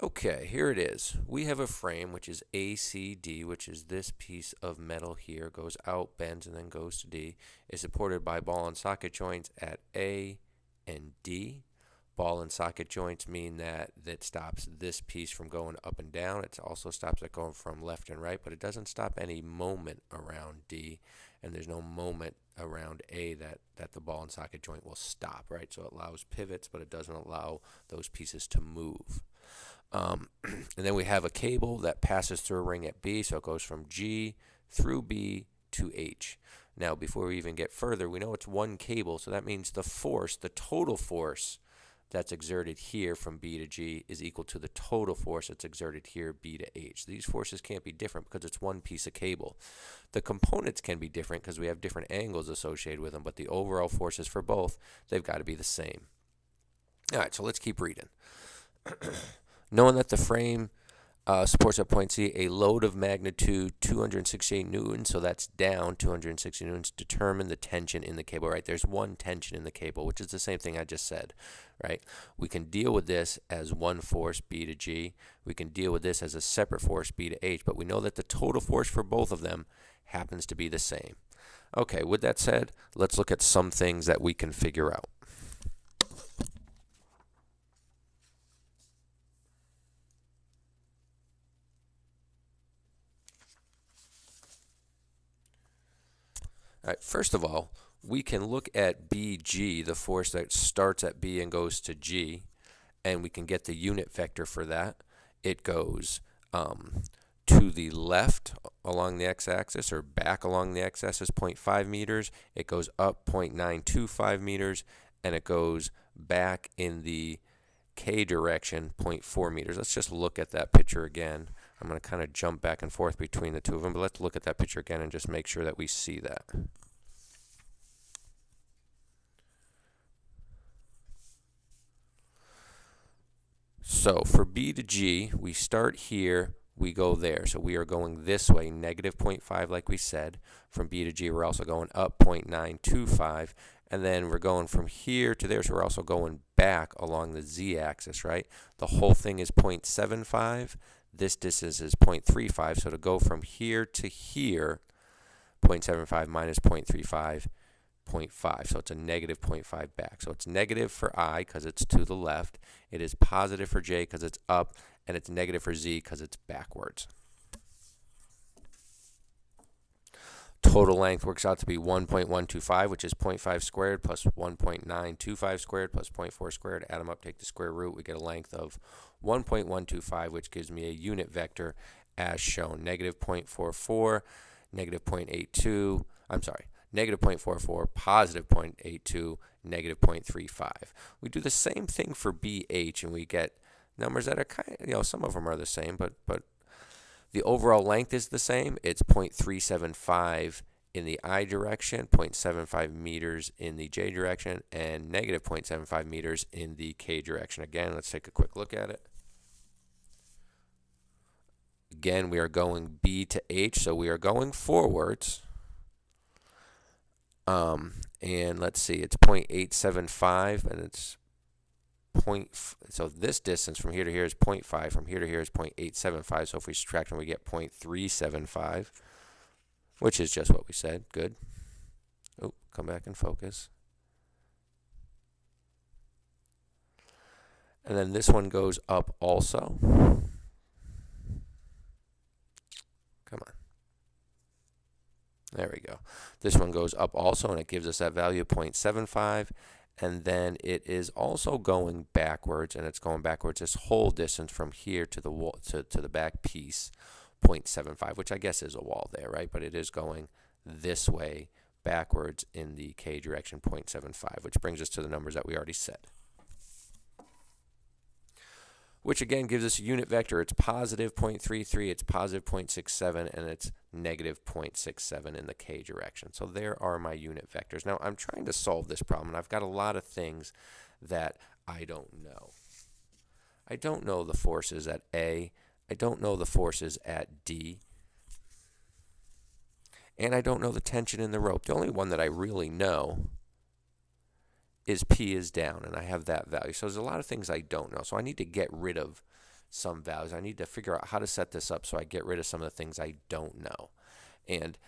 Okay, here it is. We have a frame which is ACD, which is this piece of metal here, goes out, bends, and then goes to D. Is supported by ball and socket joints at A and D. Ball and socket joints mean that stops this piece from going up and down. It also stops it going from left and right, but it doesn't stop any moment around D, and there's no moment around A that the ball and socket joint will stop, right? So it allows pivots, but it doesn't allow those pieces to move. And then we have a cable that passes through a ring at B, so it goes from G through B to H. Now, before we even get further, we know it's one cable, so that means the force, the total force that's exerted here from B to G is equal to the total force that's exerted here, B to H. These forces can't be different because it's one piece of cable. The components can be different because we have different angles associated with them, but the overall forces for both, they've got to be the same. All right, so let's keep reading. Knowing that the frame supports at point C a load of magnitude 268 newtons, so that's down 260 newtons, determine the tension in the cable, right? There's one tension in the cable, which is the same thing I just said, right? We can deal with this as one force, B to G. We can deal with this as a separate force, B to H, but we know that the total force for both of them happens to be the same. Okay, with that said, let's look at some things that we can figure out. All right, first of all, we can look at BG, the force that starts at B and goes to G, and we can get the unit vector for that. It goes to the left along the x-axis, or back along the x-axis, 0.5 meters. It goes up 0.925 meters, and it goes back in the k direction, 0.4 meters. Let's just look at that picture again. I'm going to kind of jump back and forth between the two of them, but let's look at that picture again and just make sure that we see that. So for B to G, we start here, we go there. So we are going this way, negative 0.5 like we said. From B to G, we're also going up 0.925. And then we're going from here to there, so we're also going back along the z-axis, right? The whole thing is 0.75. This distance is 0.35, so to go from here to here, 0.75 minus 0.35, 0.5. So it's a negative 0.5 back. So it's negative for I because it's to the left. It is positive for J because it's up, and it's negative for Z because it's backwards. Total length works out to be 1.125, which is 0.5 squared plus 1.925 squared plus 0.4 squared. Add them up, take the square root. We get a length of 1.125, which gives me a unit vector as shown. Negative 0.44, negative 0.82, I'm sorry, negative 0.44, positive 0.82, negative 0.35. We do the same thing for BH, and we get numbers that are kind of, some of them are the same, but the overall length is the same. It's 0.375 in the I direction, 0.75 meters in the J direction, and negative 0.75 meters in the K direction. Again, let's take a quick look at it. Again, we are going B to H, so we are going forwards. And let's see, it's 0.875, and it's so this distance from here to here is 0.5, from here to here is 0.875, so if we subtract them we get 0.375, which is just what we said. Good. Oh, come back and focus. And then this one goes up also. Come on. There we go. This one goes up also, and it gives us that value of 0.75. And then it is also going backwards, and it's going backwards this whole distance from here to the wall, to the back piece, 0.75, which I guess is a wall there, right? But it is going this way backwards in the K direction, 0.75, which brings us to the numbers that we already said. Which again gives us a unit vector. It's positive 0.33, it's positive 0.67, and it's negative 0.67 in the K direction. So there are my unit vectors. Now I'm trying to solve this problem, and I've got a lot of things that I don't know. I don't know the forces at A. I don't know the forces at D. And I don't know the tension in the rope. The only one that I really know is P is down, and I have that value. So there's a lot of things I don't know. So I need to get rid of some values. I need to figure out how to set this up so I get rid of some of the things I don't know. And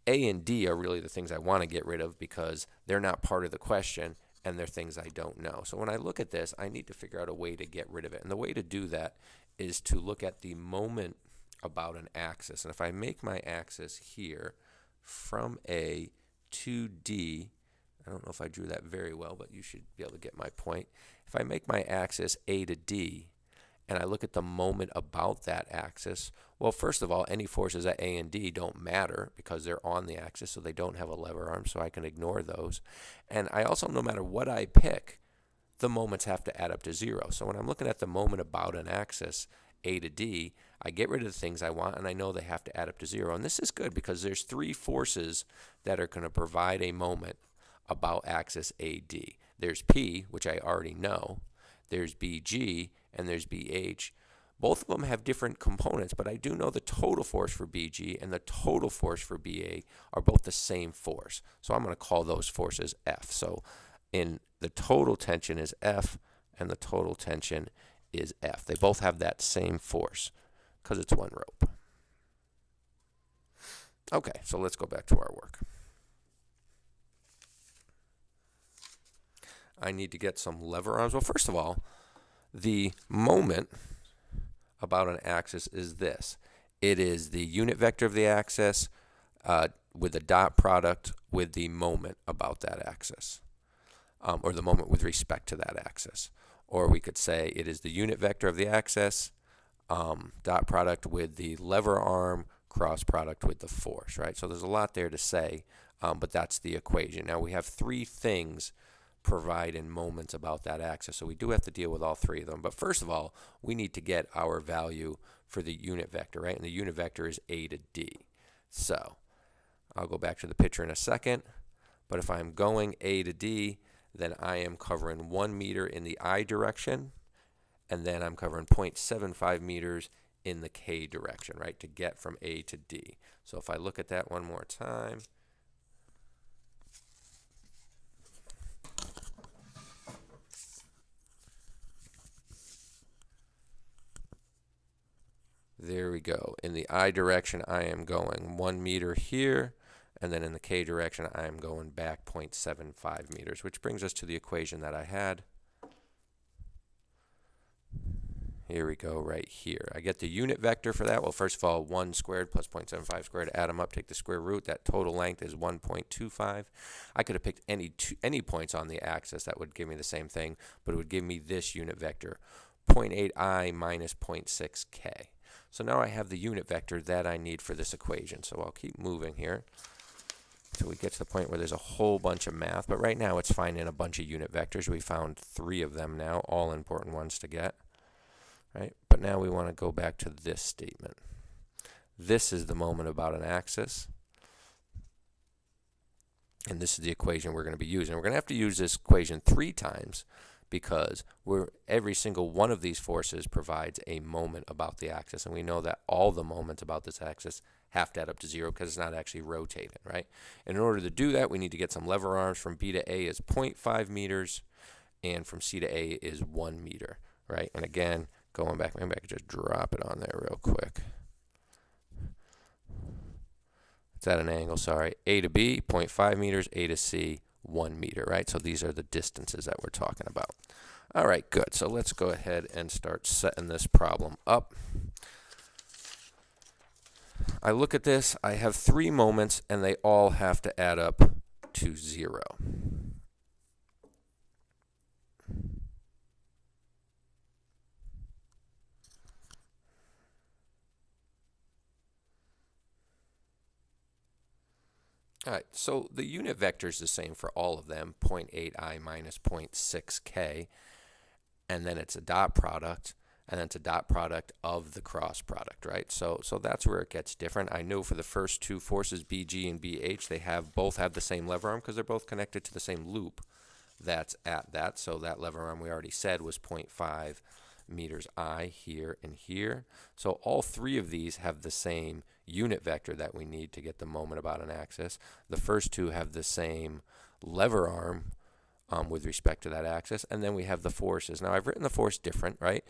A and D are really the things I want to get rid of because they're not part of the question and they're things I don't know. So when I look at this, I need to figure out a way to get rid of it. And the way to do that is to look at the moment about an axis. And if I make my axis here from A to D, I don't know if I drew that very well, but you should be able to get my point. If I make my axis A to D, and I look at the moment about that axis, well, first of all, any forces at A and D don't matter because they're on the axis, so they don't have a lever arm, so I can ignore those. And I also, no matter what I pick, the moments have to add up to 0. So when I'm looking at the moment about an axis, A to D, I get rid of the things I want, and I know they have to add up to 0. And this is good because there's 3 forces that are going to provide a moment about axis AD. There's P, which I already know. There's BG, and there's BH. Both of them have different components, but I do know the total force for BG and the total force for BA are both the same force. So I'm going to call those forces F. So in the total tension is F, and the total tension is F. They both have that same force because it's one rope. Okay, so let's go back to our work. I need to get some lever arms. Well, first of all, the moment about an axis is this. It is the unit vector of the axis with the dot product with the moment about that axis, or the moment with respect to that axis. Or we could say it is the unit vector of the axis, dot product with the lever arm, cross product with the force, right? So there's a lot there to say, but that's the equation. Now we have 3 things provide in moments about that axis. So we do have to deal with all 3 of them. But first of all, we need to get our value for the unit vector, right? And the unit vector is A to D. So I'll go back to the picture in a second. But if I'm going A to D, then I am covering 1 meter in the I direction, and then I'm covering 0.75 meters in the K direction, right, to get from A to D. So if I look at that one more time, there we go. In the I direction, I am going 1 meter here, and then in the K direction, I am going back 0.75 meters, which brings us to the equation that I had. Here we go right here. I get the unit vector for that. Well, first of all, 1 squared plus 0.75 squared, add them up, take the square root. That total length is 1.25. I could have picked any points on the axis. That would give me the same thing, but it would give me this unit vector, 0.8I minus 0.6K. So now I have the unit vector that I need for this equation. So I'll keep moving here until we get to the point where there's a whole bunch of math. But right now it's finding a bunch of unit vectors. We found 3 of them now, all important ones to get. Right? But now we want to go back to this statement. This is the moment about an axis. And this is the equation we're going to be using. We're going to have to use this equation 3 times because every single one of these forces provides a moment about the axis. And we know that all the moments about this axis have to add up to 0 because it's not actually rotating, right? And in order to do that, we need to get some lever arms. From B to A is 0.5 meters, and from C to A is 1 meter, right? And again, going back, maybe I could just drop it on there real quick. It's at an angle, sorry. A to B, 0.5 meters, A to C, 1 meter, right? So these are the distances that we're talking about. All right, good. So let's go ahead and start setting this problem up. I look at this, I have 3 moments, and they all have to add up to 0. All right, so the unit vector is the same for all of them, 0.8I minus 0.6K, and then it's a dot product, and then it's a dot product of the cross product, right? So that's where it gets different. I know for the first 2 forces, BG and BH, they both have the same lever arm because they're both connected to the same loop that's at that. So that lever arm we already said was 0.5 meters I here and here. So all 3 of these have the same unit vector that we need to get the moment about an axis. The first 2 have the same lever arm with respect to that axis, and then we have the forces. Now I've written the force different, right?